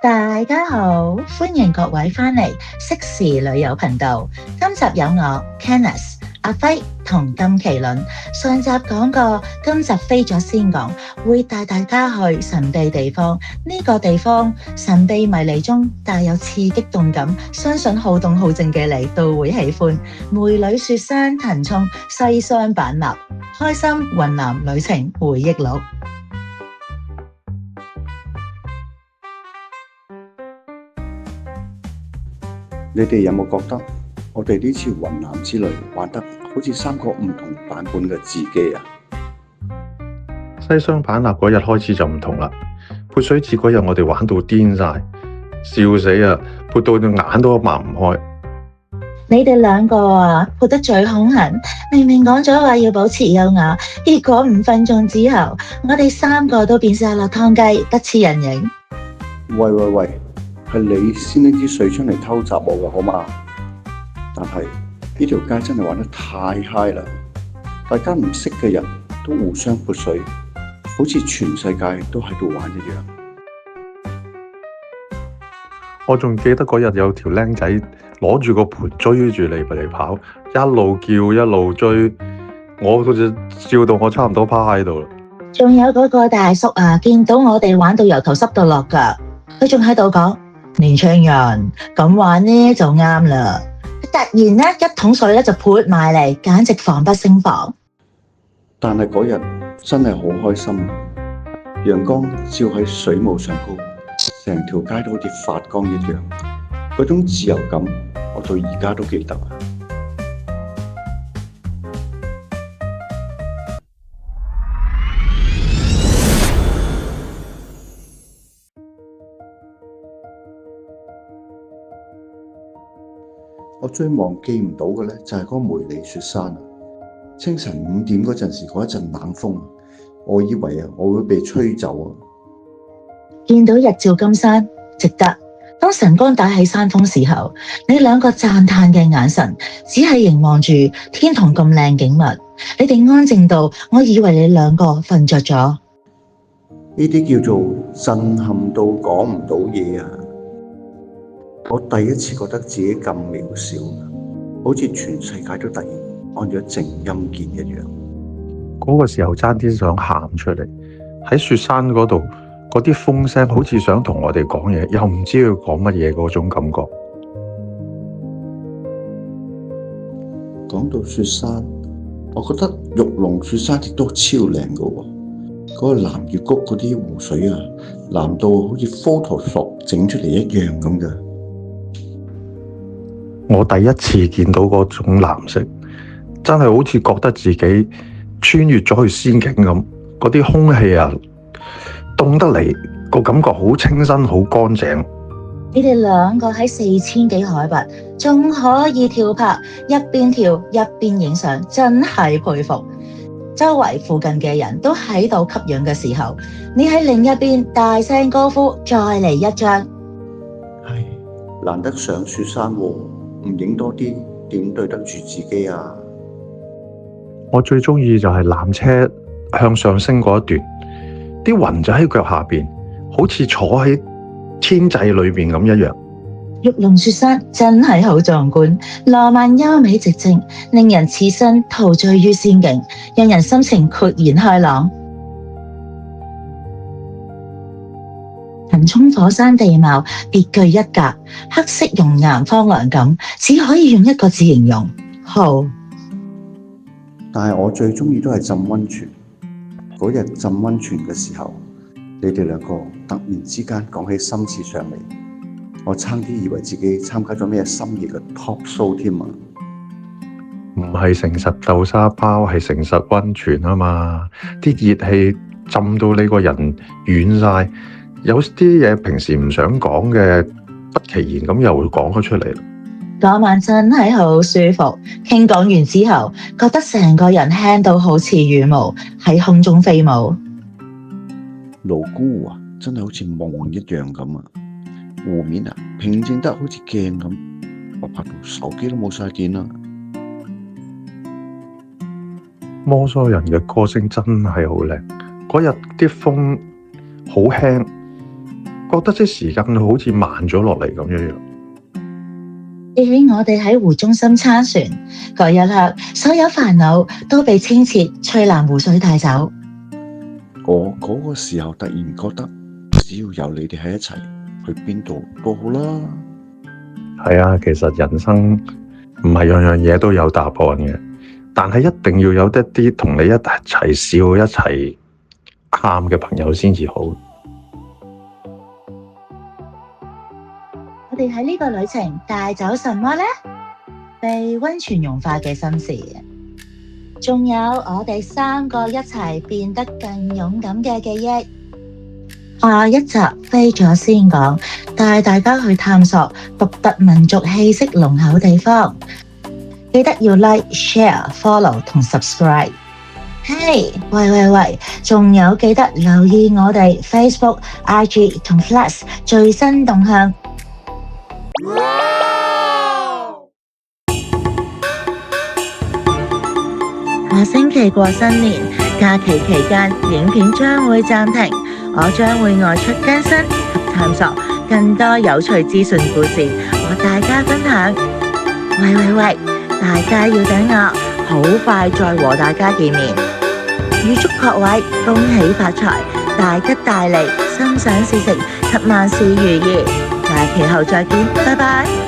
大家好，歡迎各位返嚟適時旅遊頻道。今集有我 Kenneth、阿輝同金麒麟。上集講過，今集飛咗先講，會帶大家去神秘地方。呢個地方神秘迷離中帶有刺激動感，相信好動好靜嘅你都會喜歡。梅里雪山騰衝西雙版納，開心雲南旅程回憶錄。你哋有冇覺得我哋呢次雲南之旅玩得好似3個唔同版本嘅自己啊？西雙版納嗰日開始就唔同啦，潑水節嗰日我哋玩到癲晒，笑死啊！潑到對眼都擘唔開。你哋兩個啊，潑得最兇狠，明明講咗話要保持優雅，結果5分鐘之後，我哋3個都變晒落湯雞，不似人形。喂，係你先拎支水出嚟偷襲我㗎好嘛？但係呢條街真係玩得太嗨啦！大家唔識嘅人都互相潑水，好似全世界都喺度玩一樣。我仲記得嗰日有條僆仔攞住個盆追住嚟跑，一路叫一路追，我嗰隻笑到我差唔多趴喺度啦。仲有嗰個大叔啊，見到我哋玩到由頭濕到落腳，佢仲喺度講：年輕人咁玩呢就啱啦！突然呢，一桶水咧就潑埋嚟，簡直防不勝防。但係嗰日真係好開心，陽光照喺水霧上高，成條街都好似發光一樣，嗰種自由感我到而家都記得啊！我最忘記唔到嘅咧就係嗰個梅里雪山啊！清晨5點嗰陣時，嗰一陣冷風，我以為啊我會被吹走啊！見到日照金山，值得。當晨光打起山峰時候，你兩個讚嘆嘅眼神，只係凝望住天堂咁靚景物。你哋安靜到，我以為你兩個瞓着咗。呢啲叫做震撼到講唔到嘢啊！我第一次覺得自己咁渺小，好似全世界都突然按咗靜音鍵一樣。嗰個時候爭啲想喊出嚟，喺雪山嗰度，嗰啲風聲好似想同我哋講嘢，又唔知佢講乜嘢嗰種感覺。講到雪山，我覺得玉龍雪山亦都超靚㗎喎。嗰個藍月谷嗰啲湖水啊，藍到好似 Photoshop 整出嚟一樣咁嘅。我第一次見到嗰種藍色，真係好似覺得自己穿越咗去仙境咁。嗰啲空氣啊，凍得嚟，個感覺好清新，好乾淨。你哋兩個喺4000幾海拔，仲可以跳拍，一邊跳一邊影相，真係佩服。周圍附近嘅人都喺度吸氧嘅時候，你喺另一邊大聲高呼：再嚟一張！唉，難得上雪山喎，唔影多啲點對得住自己啊！我最中意就係纜車向上升嗰一段，啲雲就喺腳下邊，好似坐喺天際裏邊咁一樣。玉龍雪山真係好壯觀，浪漫優美寂靜，令人置身陶醉於仙境，讓人心情豁然開朗。騰衝火山地貌別具一格，黑色熔岩荒涼感，只可以用一個字形容：豪。但係我最中意都係浸溫泉。嗰日浸溫泉嘅時候，你哋兩個突然之間講起心事上嚟，我差啲以為自己參加咗咩深夜嘅 talk show 添啊！唔係誠實豆沙包，係誠實溫泉啊嘛！啲熱氣浸到你個人軟晒，有啲嘢平時唔想講嘅，不其然咁又會講咗出嚟。嗰晚真係好舒服，傾講完之後，覺得成個人輕到好似羽毛喺空中飛舞。瀘沽湖啊，真係好似夢一樣咁啊！湖面啊，平靜得好似鏡咁，我拍到手機都冇晒電啦。摩梭人嘅歌聲真係好靚，嗰日啲風好輕，覺得即係時間好似慢咗落嚟咁樣。記起我哋喺湖中心撐船嗰一刻，所有煩惱都被清澈翠藍湖水帶走。我嗰個時候突然覺得，只要有你哋喺一齊，去邊度都好啦。係啊，其實人生唔係樣樣嘢都有答案嘅，但係一定要有一啲同你一齊笑、一齊喊嘅朋友先至好。我哋喺呢個旅程帶走什麼呢？被溫泉融化嘅心事，仲有我哋3個一齊變得更勇敢嘅記憶。下一集飛咗先講，帶大家去探索獨特民族氣息濃厚地方。記得要 like、share、follow 同 subscribe。嘿，喂，仲有記得留意我哋 Facebook、IG 同 Flash 最新動向。下星期過新年，假期期間影片將會暫停，我將會外出更新及探索更多有趣資訊故事和大家分享。喂，大家要等我，好快再和大家見面。預祝各位恭喜發財，大吉大利，心想事成及萬事如意。假期後再見，拜拜。